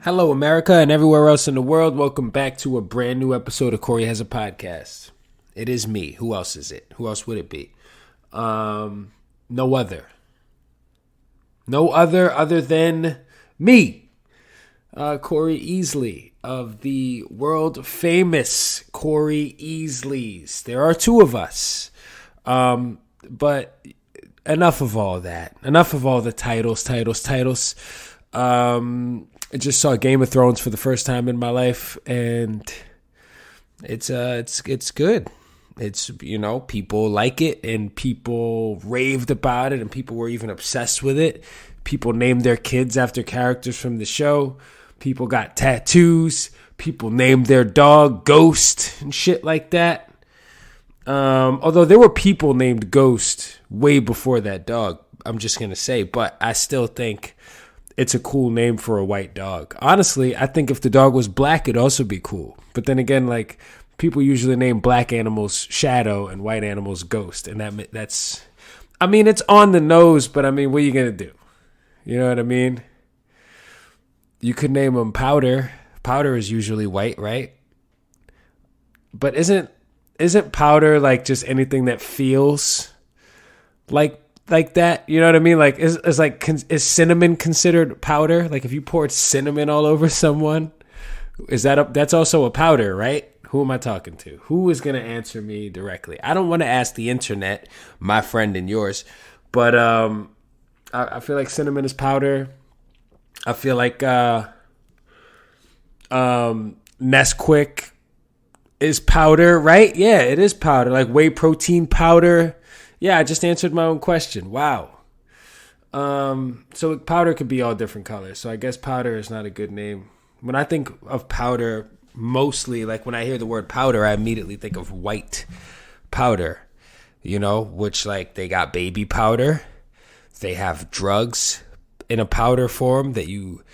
Hello, America, and everywhere else in the world. Welcome back to a brand new episode of Corey Has a Podcast. It is me. Who else is it? Who else would it be? No other. No other than me, Corey Easley of the world famous Corey Easleys. There are two of us, but enough of all that. Enough of all the titles. I just saw Game of Thrones for the first time in my life, and it's good. It's, people like it, and people raved about it, and people were even obsessed with it. People named their kids after characters from the show. People got tattoos. People named their dog Ghost and shit like that. Although there were people named Ghost way before that dog, I'm just going to say, but I still think it's a cool name for a white dog. Honestly, I think if the dog was black, it'd also be cool. But then again, like, people usually name black animals Shadow and white animals Ghost. And that's, it's on the nose, but what are you going to do? You know what I mean? You could name them Powder. Powder is usually white, right? But isn't powder like just anything that feels like that? You know what I mean? Like, is cinnamon considered powder? Like, if you poured cinnamon all over someone, that's also a powder, right? Who am I talking to? Who is going to answer me directly? I don't want to ask the internet, my friend and yours, but I feel like cinnamon is powder. I feel like Nesquik is powder, right? Yeah, it is powder. Like whey protein powder. Yeah, I just answered my own question. Wow. So powder could be all different colors. So I guess powder is not a good name. When I think of powder, mostly, like when I hear the word powder, I immediately think of white powder, which, like, they got baby powder. They have drugs in a powder form that you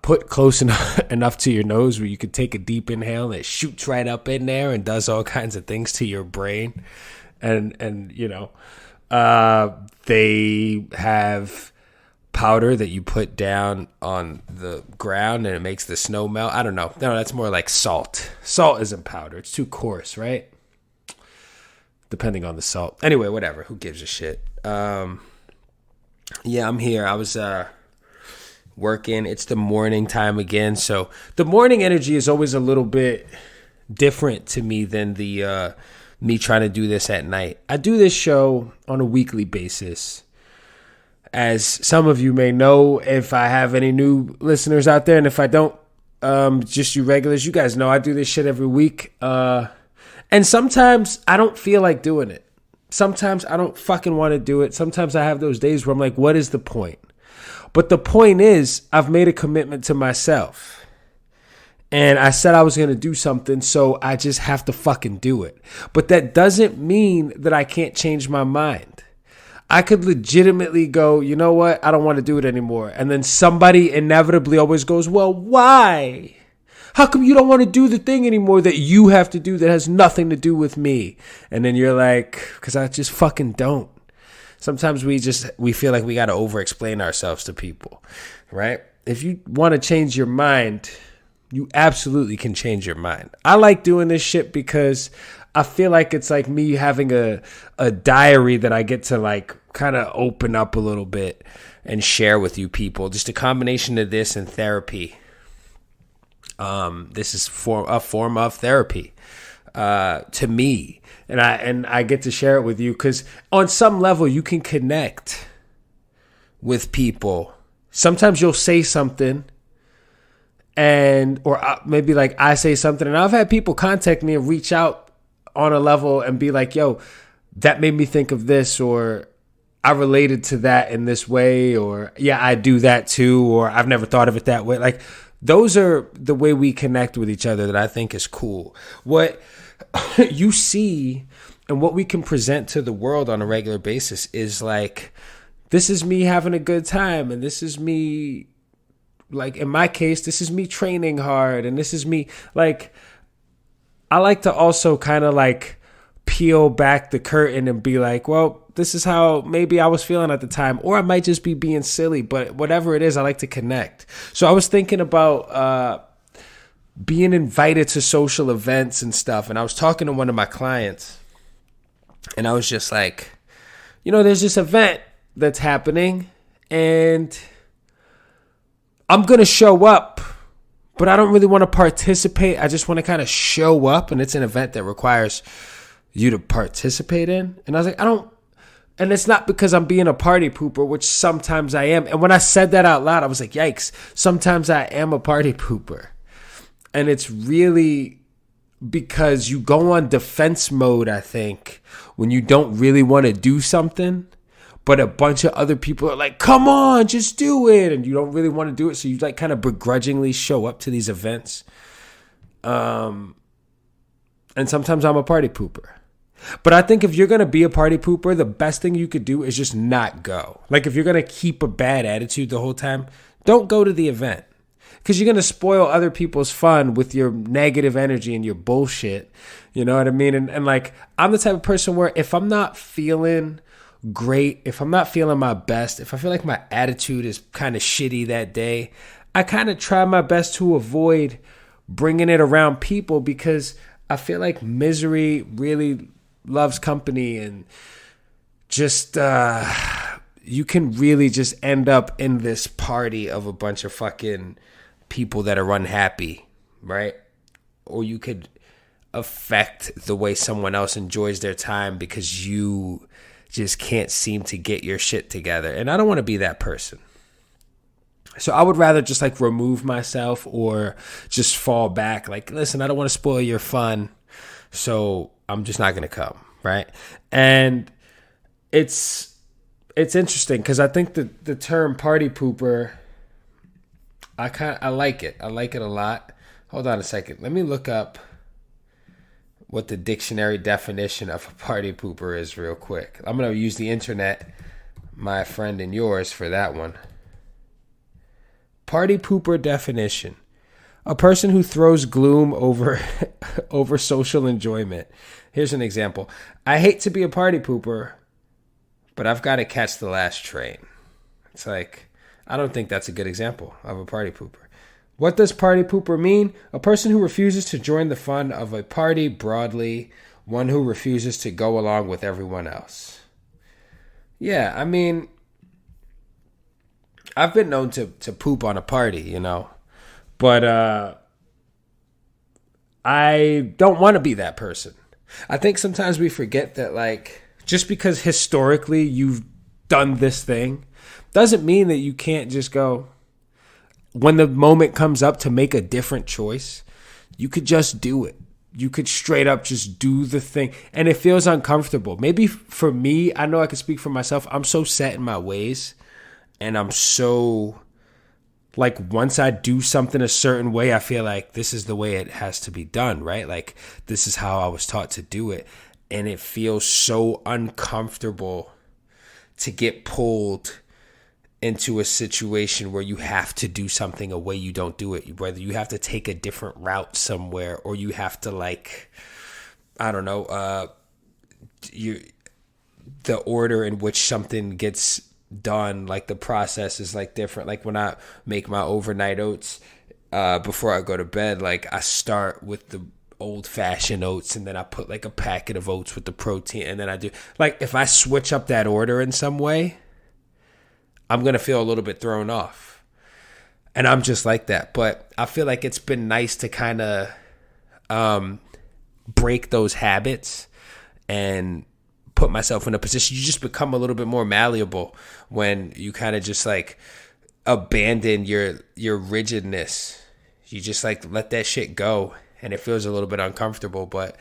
put close enough to your nose where you could take a deep inhale and it shoots right up in there and does all kinds of things to your brain. And they have powder that you put down on the ground and it makes the snow melt. I don't know. No, that's more like salt. Salt isn't powder. It's too coarse, right? Depending on the salt. Anyway, whatever. Who gives a shit? Yeah, I'm here. I was working. It's the morning time again. So the morning energy is always a little bit different to me than the me trying to do this at night. I do this show on a weekly basis. As some of you may know, if I have any new listeners out there, and if I don't, just you regulars, you guys know I do this shit every week. And sometimes I don't feel like doing it. Sometimes I don't fucking want to do it. Sometimes I have those days where I'm like, what is the point? But the point is, I've made a commitment to myself. And I said I was going to do something, so I just have to fucking do it. But that doesn't mean that I can't change my mind. I could legitimately go, you know what? I don't want to do it anymore. And then somebody inevitably always goes, well, why? How come you don't want to do the thing anymore that you have to do that has nothing to do with me? And then you're like, because I just fucking don't. Sometimes we feel like we got to over-explain ourselves to people, right? If you want to change your mind, you absolutely can change your mind. I like doing this shit because I feel like it's like me having a diary that I get to, like, kind of open up a little bit and share with you people. Just a combination of this and therapy. This is a form of therapy to me. And I get to share it with you because on some level you can connect with people. Sometimes you'll say something or maybe like I say something, and I've had people contact me and reach out on a level and be like, yo, that made me think of this, or I related to that in this way, or yeah, I do that too, or I've never thought of it that way. Like, those are the way we connect with each other that I think is cool. What you see and what we can present to the world on a regular basis is like, this is me having a good time, and this is me, like, in my case, this is me training hard, and this is me, like, I like to also kind of like peel back the curtain and be like, well, this is how maybe I was feeling at the time, or I might just be being silly, but whatever it is, I like to connect. So I was thinking about being invited to social events and stuff. And I was talking to one of my clients and I was just like, there's this event that's happening and I'm going to show up, but I don't really want to participate. I just want to kind of show up, and it's an event that requires you to participate in. And I was like, and it's not because I'm being a party pooper, which sometimes I am. And when I said that out loud, I was like, yikes, sometimes I am a party pooper. And it's really because you go on defense mode, I think, when you don't really want to do something, but a bunch of other people are like, come on, just do it. And you don't really want to do it. So you like kind of begrudgingly show up to these events. And sometimes I'm a party pooper. But I think if you're going to be a party pooper, the best thing you could do is just not go. Like if you're going to keep a bad attitude the whole time, don't go to the event. Because you're going to spoil other people's fun with your negative energy and your bullshit. You know what I mean? And like, I'm the type of person where if I'm not feeling great, if I'm not feeling my best, if I feel like my attitude is kind of shitty that day, I kind of try my best to avoid bringing it around people, because I feel like misery really loves company, and just you can really just end up in this party of a bunch of fucking people that are unhappy, right? Or you could affect the way someone else enjoys their time because you just can't seem to get your shit together. And I don't want to be that person. So I would rather just like remove myself or just fall back. Like, listen, I don't want to spoil your fun, so I'm just not going to come, right? And it's interesting because I think the term party pooper, I like it. I like it a lot. Hold on a second. Let me look up what the dictionary definition of a party pooper is real quick. I'm going to use the internet, my friend and yours, for that one. Party pooper definition: a person who throws gloom over social enjoyment. Here's an example. I hate to be a party pooper, but I've got to catch the last train. It's like, I don't think that's a good example of a party pooper. What does party pooper mean? A person who refuses to join the fun of a party broadly, one who refuses to go along with everyone else. Yeah, I mean, I've been known to poop on a party, but I don't want to be that person. I think sometimes we forget that, like, just because historically you've done this thing doesn't mean that you can't just go, when the moment comes up to make a different choice, you could just do it. You could straight up just do the thing. And it feels uncomfortable. Maybe for me, I know I can speak for myself. I'm so set in my ways. And I'm so, like, once I do something a certain way, I feel like this is the way it has to be done, right? Like, this is how I was taught to do it. And it feels so uncomfortable to get pulled into a situation where you have to do something a way you don't do it, whether you have to take a different route somewhere, or you have to, like, I don't know, the order in which something gets done, like the process is like different. Like when I make my overnight oats before I go to bed, like I start with the old fashioned oats, and then I put like a packet of oats with the protein, and then I do, like, if I switch up that order in some way, I'm going to feel a little bit thrown off. And I'm just like that. But I feel like it's been nice to kind of break those habits and put myself in a position. You just become a little bit more malleable when you kind of just like abandon your rigidness. You just like let that shit go. And it feels a little bit uncomfortable. But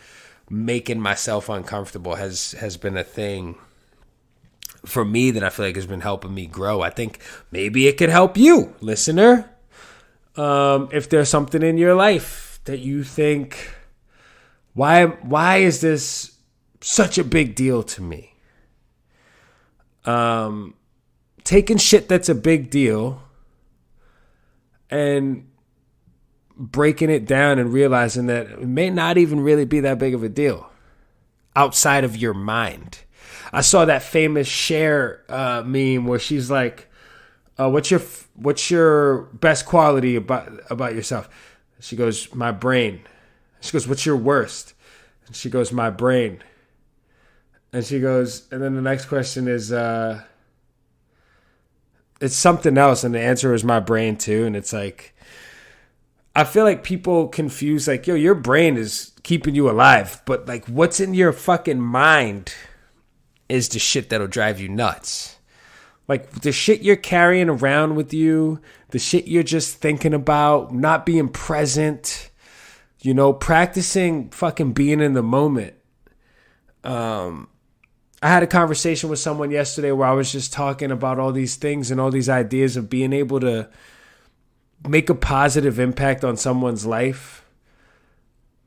making myself uncomfortable has been a thing for me that I feel like has been helping me grow. I think maybe it could help you, listener. If there's something in your life that you think, why is this such a big deal to me? Taking shit that's a big deal and breaking it down and realizing that it may not even really be that big of a deal outside of your mind. I saw that famous Cher meme where she's like, what's your best quality about yourself? She goes, my brain. She goes, what's your worst? And she goes, my brain. And she goes, and then the next question is, it's something else. And the answer is my brain too. And it's like, I feel like people confuse like, yo, your brain is keeping you alive. But like what's in your fucking mind is the shit that'll drive you nuts. Like the shit you're carrying around with you, the shit you're just thinking about, not being present, practicing fucking being in the moment. I had a conversation with someone yesterday where I was just talking about all these things and all these ideas of being able to make a positive impact on someone's life.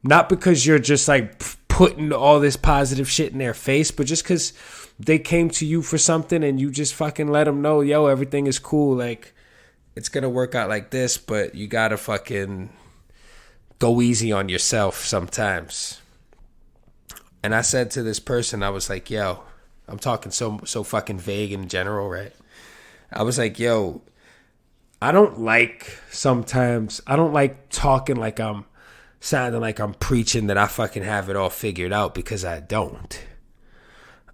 Not because you're just like putting all this positive shit in their face, but just because they came to you for something and you just fucking let them know, yo, everything is cool. Like, it's going to work out like this, but you got to fucking go easy on yourself sometimes. And I said to this person, I was like, yo, I'm talking so fucking vague in general, right? I was like, yo, I don't like talking like I'm sounding like I'm preaching that I fucking have it all figured out, because I don't.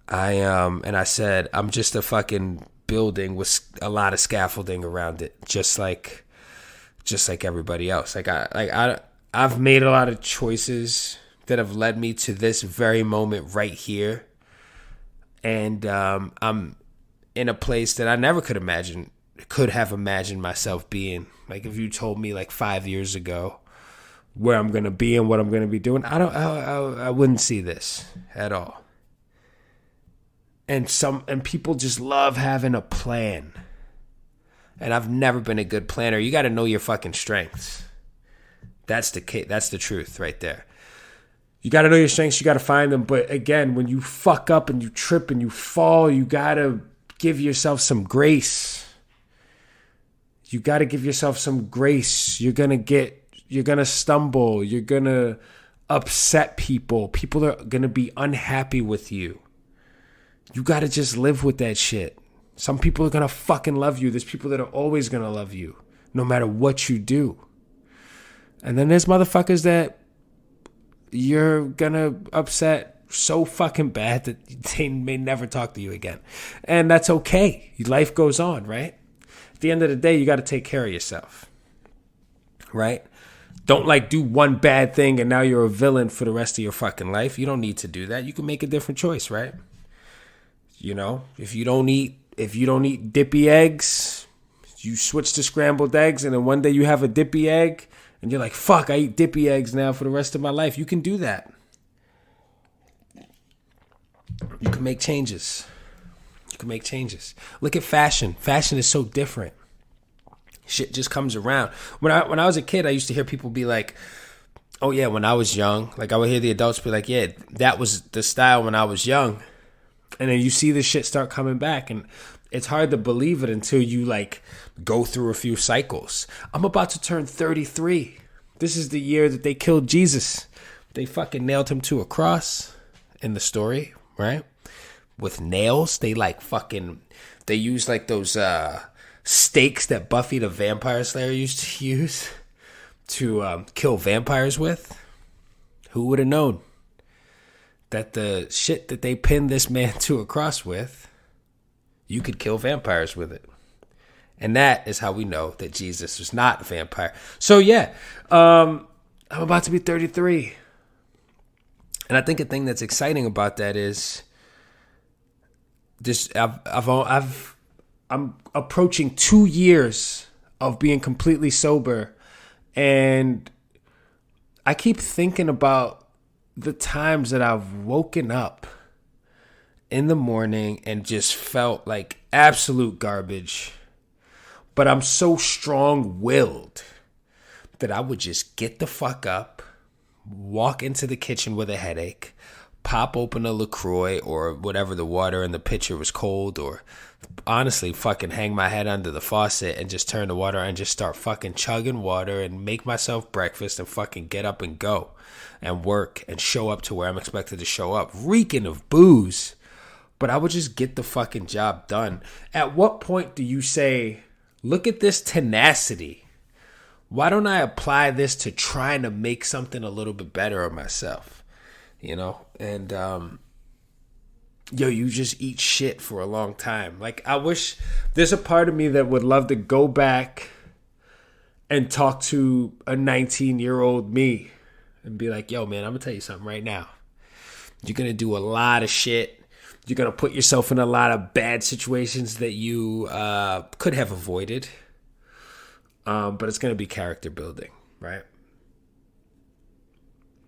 And I said, I'm just a fucking building with a lot of scaffolding around it, just like everybody else. I've made a lot of choices that have led me to this very moment right here. And I'm in a place that I never could have imagined myself being. Like if you told me like 5 years ago where I'm going to be and what I'm going to be doing, I wouldn't see this at all. And people just love having a plan. And I've never been a good planner. You got to know your fucking strengths. That's the truth right there. You got to know your strengths. You got to find them. But again, when you fuck up and you trip and you fall, you got to give yourself some grace. You got to give yourself some grace. You're going to stumble. You're going to upset people. People are going to be unhappy with you. You got to just live with that shit. Some people are going to fucking love you. There's people that are always going to love you, no matter what you do. And then there's motherfuckers that you're going to upset so fucking bad that they may never talk to you again. And that's okay. Life goes on, right? At the end of the day, you got to take care of yourself, right? Don't like do one bad thing and now you're a villain for the rest of your fucking life. You don't need to do that. You can make a different choice, right? If you don't eat dippy eggs, you switch to scrambled eggs, and then one day you have a dippy egg and you're like, fuck, I eat dippy eggs now for the rest of my life. You can do that. You can make changes. Look at fashion. Fashion is so different. Shit just comes around. When I was a kid, I used to hear people be like, oh yeah, when I was young, like I would hear the adults be like, yeah, that was the style when I was young. And then you see this shit start coming back, and it's hard to believe it until you like go through a few cycles. I'm about to turn 33. This is the year that they killed Jesus. They fucking nailed him to a cross in the story, right? With nails. They use like those stakes that Buffy the Vampire Slayer used to use to kill vampires with. Who would have known that the shit that they pinned this man to a cross with, you could kill vampires with it? And that is how we know that Jesus was not a vampire. So yeah, I'm about to be 33. And I think a thing that's exciting about that is this. I'm approaching 2 years of being completely sober, and I keep thinking about the times that I've woken up in the morning and just felt like absolute garbage, but I'm so strong-willed that I would just get the fuck up, walk into the kitchen with a headache, pop open a LaCroix or whatever the water in the pitcher was cold, or honestly fucking hang my head under the faucet and just turn the water on and just start fucking chugging water and make myself breakfast and fucking get up and go and work and show up to where I'm expected to show up, reeking of booze. but I would just get the fucking job done. At what point do you say, look at this tenacity? Why don't I apply this to trying to make something a little bit better of myself? You know? And, you just eat shit for a long time. Like, I wish there's a part of me that would love to go back and talk to a 19-year-old me and be like, yo, man, I'm going to tell you something right now. You're going to do a lot of shit. You're going to put yourself in a lot of bad situations that you could have avoided. But it's going to be character building, right?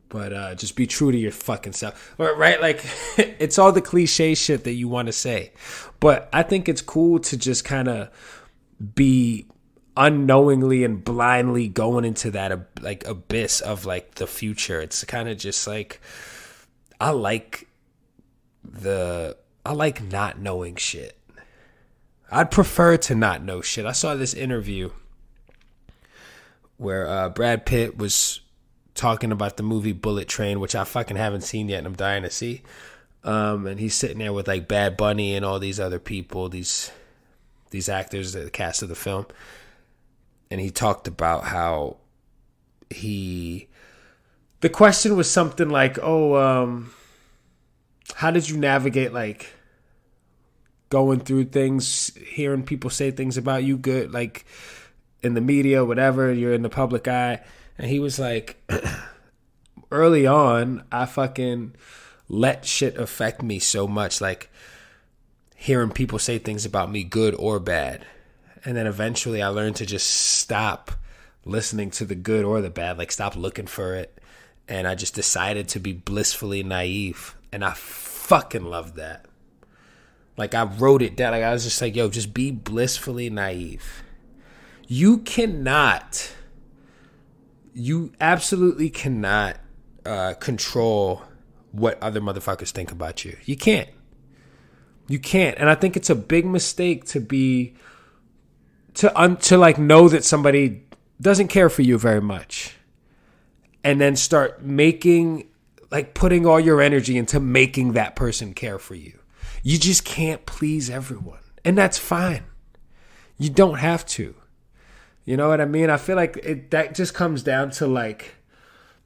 But just be true to your fucking self. Right? Like, it's all the cliche shit that you want to say. But I think it's cool to just kind of be unknowingly and blindly going into that like abyss of like the future. It's kind of just like, I like not knowing shit. I'd prefer to not know shit. I saw this interview where Brad Pitt was talking about the movie Bullet Train, which I fucking haven't seen yet and I'm dying to see. And he's sitting there with like Bad Bunny and all these other people, these actors, the cast of the film. And he talked about how the question was something like, how did you navigate like going through things, hearing people say things about you good, like in the media, whatever, you're in the public eye. And he was like, early on, I fucking let shit affect me so much, like hearing people say things about me, good or bad. And then eventually I learned to just stop listening to the good or the bad, like stop looking for it. And I just decided to be blissfully naive. And I fucking loved that. Like, I wrote it down. Like, I was just like, yo, just be blissfully naive. You absolutely cannot control what other motherfuckers think about you. You can't. And I think it's a big mistake to like know that somebody doesn't care for you very much and then start putting all your energy into making that person care for you. You just can't please everyone. And that's fine. You don't have to. You know what I mean? I feel like that just comes down to like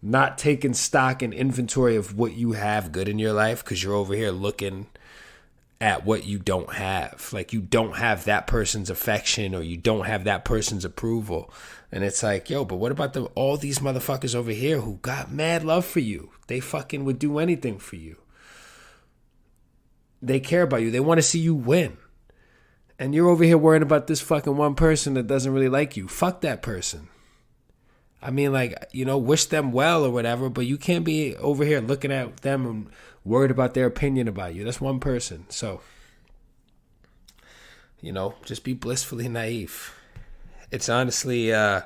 not taking stock and inventory of what you have good in your life because you're over here looking at what you don't have. Like, you don't have that person's affection or you don't have that person's approval. And it's like, yo, but what about all these motherfuckers over here who got mad love for you? They fucking would do anything for you. They care about you. They want to see you win. And you're over here worrying about this fucking one person that doesn't really like you. Fuck that person. I mean, like, wish them well or whatever, but you can't be over here looking at them and worried about their opinion about you. That's one person. So, just be blissfully naive. It's honestly, I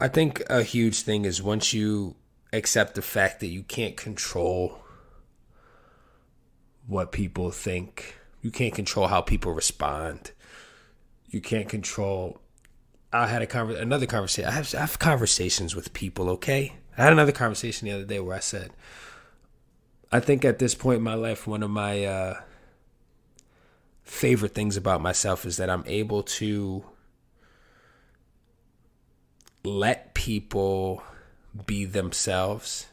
think a huge thing is once you accept the fact that you can't control what people think. You can't control how people respond. You can't control. I had another conversation. I have conversations with people, okay? I had another conversation the other day where I said, I think at this point in my life, one of my favorite things about myself is that I'm able to let people be themselves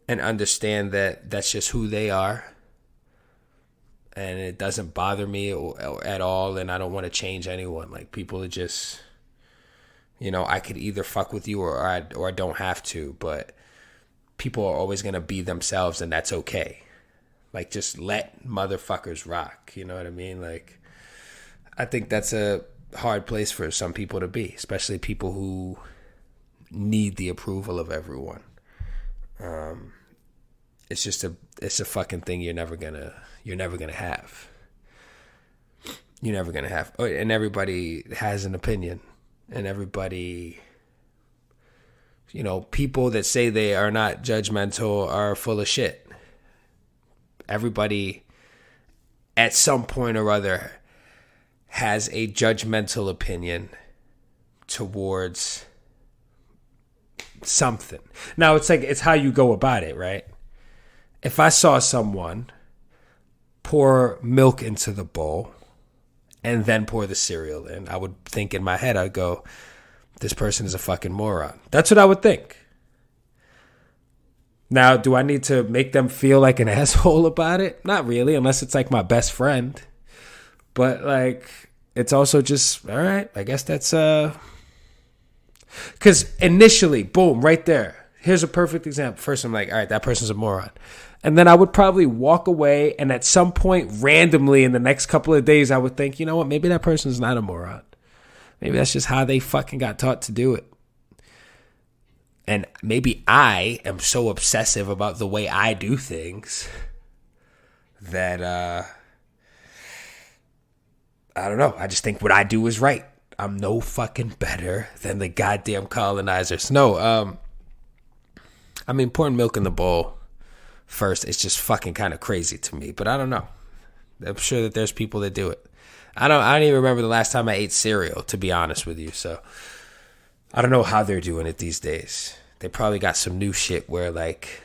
and understand that that's just who they are. And it doesn't bother me at all, and I don't want to change anyone. Like, people are just, I could either fuck with you or I don't have to, but people are always going to be themselves, and that's okay. Like, just let motherfuckers rock, you know what I mean? Like, I think that's a hard place for some people to be, especially people who need the approval of everyone. It's a fucking thing you're never gonna have. You're never gonna have. And everybody has an opinion, and everybody, people that say they are not judgmental are full of shit. Everybody, at some point or other, has a judgmental opinion towards something. Now, it's how you go about it, right? If I saw someone pour milk into the bowl and then pour the cereal in, I would think in my head, I'd go, this person is a fucking moron. That's what I would think. Now, do I need to make them feel like an asshole about it? Not really, unless it's like my best friend. But like, it's also just, all right, I guess that's, because initially, boom, right there. Here's a perfect example. First, I'm like, all right, that person's a moron. And then I would probably walk away, and at some point, randomly, in the next couple of days, I would think, you know what, maybe that person's not a moron. Maybe that's just how they fucking got taught to do it. And maybe I am so obsessive about the way I do things that, I don't know. I just think what I do is right. I'm no fucking better than the goddamn colonizers. No, I mean, pouring milk in the bowl first is just fucking kind of crazy to me. But I don't know. I'm sure that there's people that do it. I don't even remember the last time I ate cereal, to be honest with you. So I don't know how they're doing it these days. They probably got some new shit where like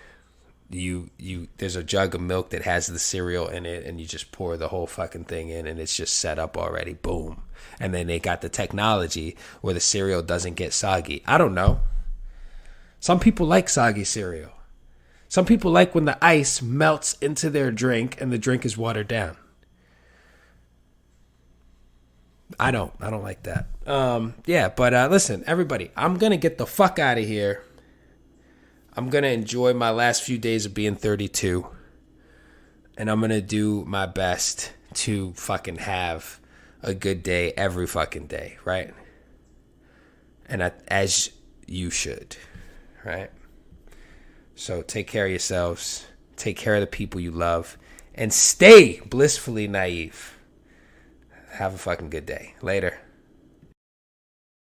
you there's a jug of milk that has the cereal in it, and you just pour the whole fucking thing in, and it's just set up already. Boom. And then they got the technology where the cereal doesn't get soggy. I don't know. Some people like soggy cereal. Some people like when the ice melts into their drink and the drink is watered down. I don't like that. But listen, everybody, I'm going to get the fuck out of here. I'm going to enjoy my last few days of being 32. And I'm going to do my best to fucking have a good day every fucking day, right? And as you should, right? So take care of yourselves. Take care of the people you love. And stay blissfully naive. Have a fucking good day. Later.